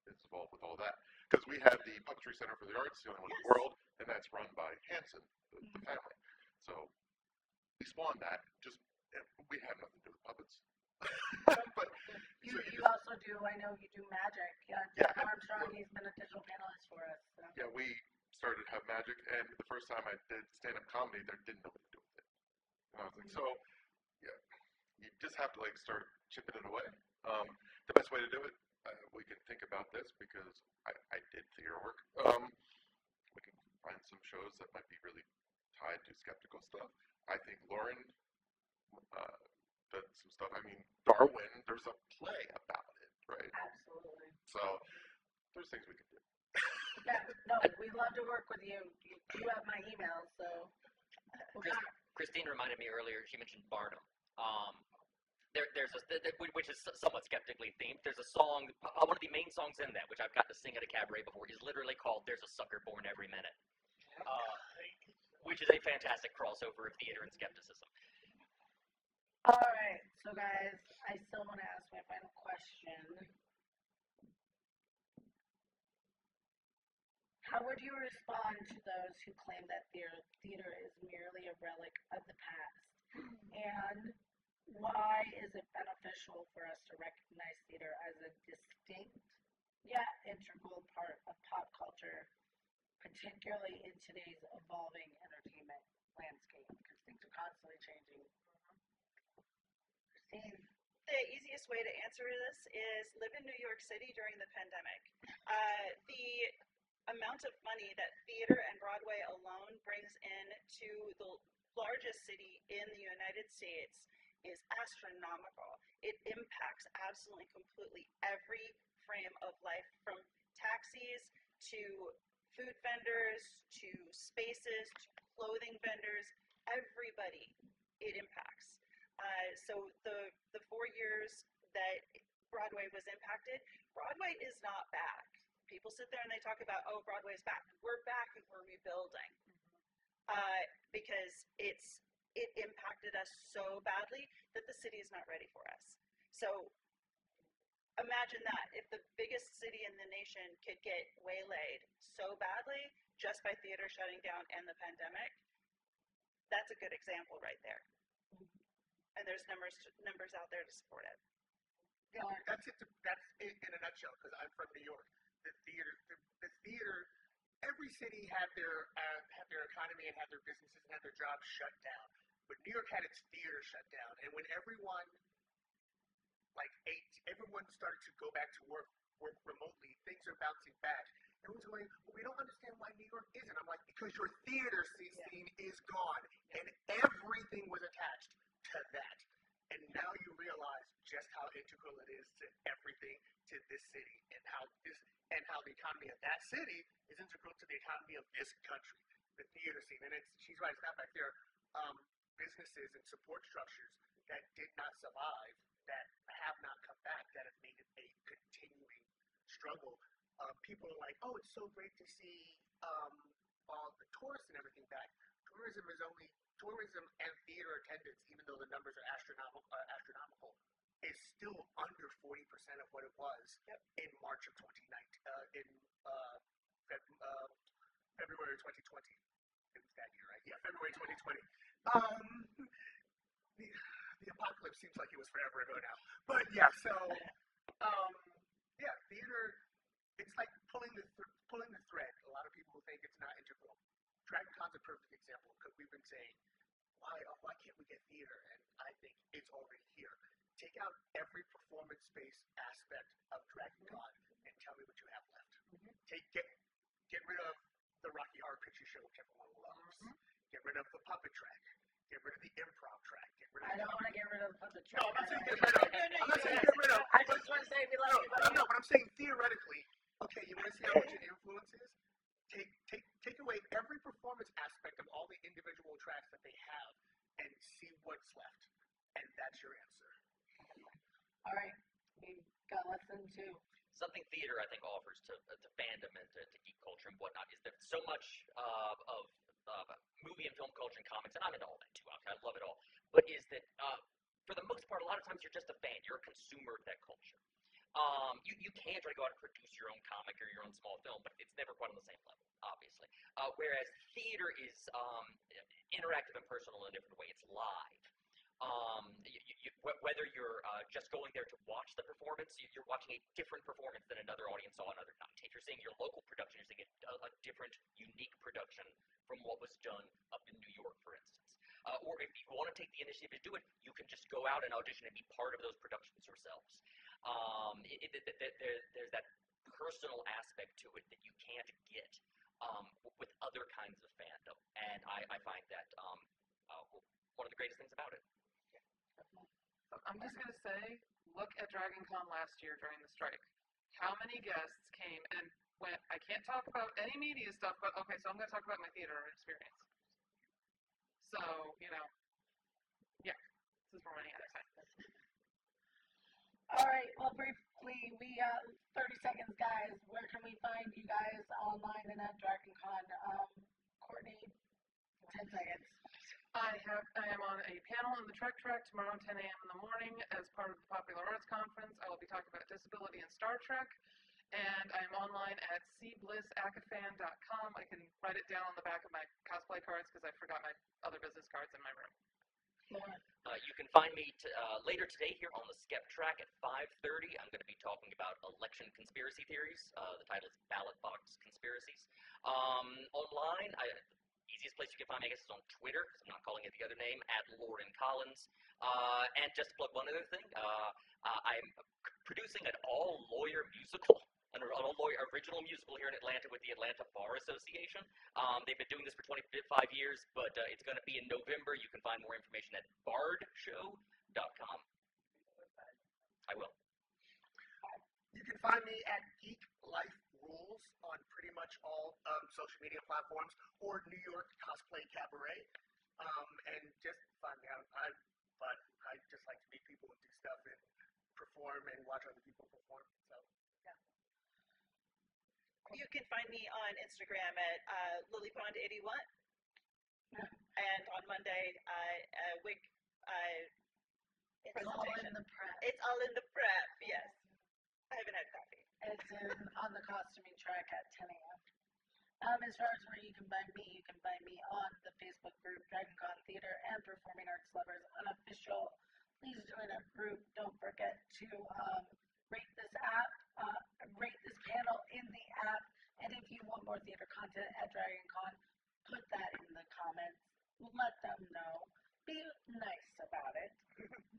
is involved with all that. Because we have the Puppetry Center for the Arts, the only one in the world, and that's run by Hanson, the family. So we spawned that. We have nothing to do with puppets. But you also do, I know you do magic. Jeff Armstrong, he's been a digital panelist for us. So. Yeah, we started to have magic, and the first time I did stand-up comedy, there didn't know what to do with it. And I was like, so, yeah, you just have to, like, start chipping it away. The best way to do it, we can think about this because I did theater work. We can find some shows that might be really tied to skeptical stuff. I think Lauren did some stuff. I mean, Darwin, there's a play about it, right? Absolutely. So there's things we can do. Yeah, no, we'd love to work with you. You have my email, so. Christine reminded me earlier, she mentioned Barnum. Which is somewhat skeptically themed. There's a song, one of the main songs in that, which I've got to sing at a cabaret before, is literally called "There's a Sucker Born Every Minute," which is a fantastic crossover of theater and skepticism. All right, so guys, I still want to ask my final question. How would you respond to those who claim that theater is merely a relic of the past? And why is it beneficial for us to recognize theater as a distinct yet integral part of pop culture, particularly in today's evolving entertainment landscape? Because things are constantly changing. Christine? The easiest way to answer this is live in New York City during the pandemic. The amount of money that theater and Broadway alone brings in to the largest city in the United States is astronomical. It impacts absolutely completely every frame of life, from taxis to food vendors to spaces to clothing vendors, everybody it impacts. So the 4 years that Broadway was impacted, Broadway is not back. People sit there and they talk about, oh, Broadway's back. We're back and we're rebuilding. Because it impacted us so badly that the city is not ready for us. So imagine that, if the biggest city in the nation could get waylaid so badly just by theater shutting down and the pandemic, that's a good example right there. And there's numbers out there to support it. Yeah, that's it. That's it in a nutshell. Because I'm from New York. The theater. Every city had their economy and had their businesses and had their jobs shut down. But New York had its theater shut down, and when everyone started to go back to work remotely, things are bouncing back. Everyone's going, well, we don't understand why New York isn't. I'm like, because your theater scene is gone, and everything was attached to that. And now you realize just how integral it is to everything, to this city, and how the economy of that city is integral to the economy of this country, the theater scene. And she's right, it's not back there. Businesses and support structures that did not survive, that have not come back, that have made it a continuing struggle. People are like, oh, it's so great to see all the tourists and everything back. Tourism and theater attendance, even though the numbers are astronomical, is still under 40% of what it was in March of 2019, in February 2020. It was that year, right? Yeah, February 2020. The apocalypse seems like it was forever ago now. But yeah, so theater, it's like pulling the thread. A lot of people think it's not integral. Dragon Con's a perfect example, because we've been saying, why can't we get theater? And I think it's already here. Take out every performance-based aspect of Dragon Con and tell me what you have left. Get rid of the Rocky Horror Picture Show, which everyone loves. Get rid of the puppet track. Get rid of the improv track. I don't want to get rid of the puppet track. No, I'm not saying get rid of. I'm not saying get rid of. I just want to say we love you. No, but I'm saying theoretically, okay, you want to see how much it influences? Take away every performance aspect of all the individual tracks that they have and see what's left. And that's your answer. All right, we got lesson 2. Something theater, I think, offers to fandom and to geek culture and whatnot is that so much of movie and film culture and comics, and I'm into all that too, I love it all, but is that for the most part, a lot of times you're just a fan, you're a consumer of that culture. You can try to go out and produce your own comic or your own small film, but it's never quite on the same level, obviously. Whereas theater is interactive and personal in a different way. It's live. Whether you're just going there to watch the performance, you're watching a different performance than another audience saw another night. If you're seeing your local production, you're seeing a different, unique production from what was done up in New York, for instance. Or if you want to take the initiative to do it, you can just go out and audition and be part of those productions yourselves. There's that personal aspect to it that you can't get with other kinds of fandom, and I find that one of the greatest things about it. I'm just going to say, look at Dragon Con last year during the strike. How many guests came and went, I can't talk about any media stuff, but okay, so I'm going to talk about my theater experience. So, this is for any other time. All right, well, briefly, we 30 seconds, guys. Where can we find you guys online and at Dragon Con? Courtney, 10 seconds. I am on a panel in the Skeptrack tomorrow at 10 a.m. in the morning as part of the Popular Arts Conference. I will be talking about disability in Star Trek. And I'm online at cblissacafan.com. I can write it down on the back of my cosplay cards because I forgot my other business cards in my room. You can find me later today here on the Skeptrack at 5:30. I'm going to be talking about election conspiracy theories. The title is Ballot Box Conspiracies. Online, easiest place you can find me, I guess, is on Twitter, because I'm not calling it the other name, at Lauren Collins. And just to plug one other thing, I'm producing an all-lawyer musical, an all-lawyer original musical here in Atlanta with the Atlanta Bar Association. They've been doing this for 25 years, but it's going to be in November. You can find more information at bardshow.com. I will. You can find me at Geek Life Rules on pretty much all social media platforms or New York Cosplay Cabaret. And just find me out. But I just like to meet people and do stuff and perform and watch other people perform. So, yeah. You can find me on Instagram at lilypond81. And on Monday, wig It's all in the prep. It's all in the prep, yes. I haven't had coffee. It's on the costuming track at 10 a.m. As far as where you can find me on the Facebook group DragonCon Theater and Performing Arts Lovers Unofficial. Please join our group. Don't forget to rate this panel in the app. And if you want more theater content at DragonCon, put that in the comments. Let them know. Be nice about it,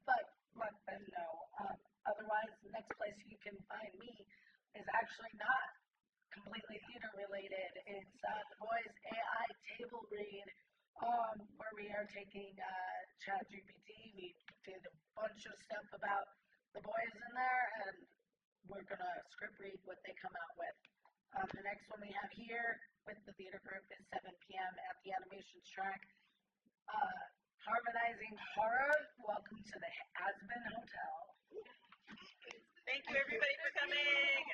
but let them know. Otherwise, the next place you can find me is actually not completely theater related. It's the Boys AI Table Read, where we are taking ChatGPT. We did a bunch of stuff about the boys in there, and we're gonna script read what they come out with. The next one we have here with the theater group is 7 p.m. at the Animations Track. Harmonizing Horror. Welcome to the Aspen Hotel. Thank you, everybody, for coming.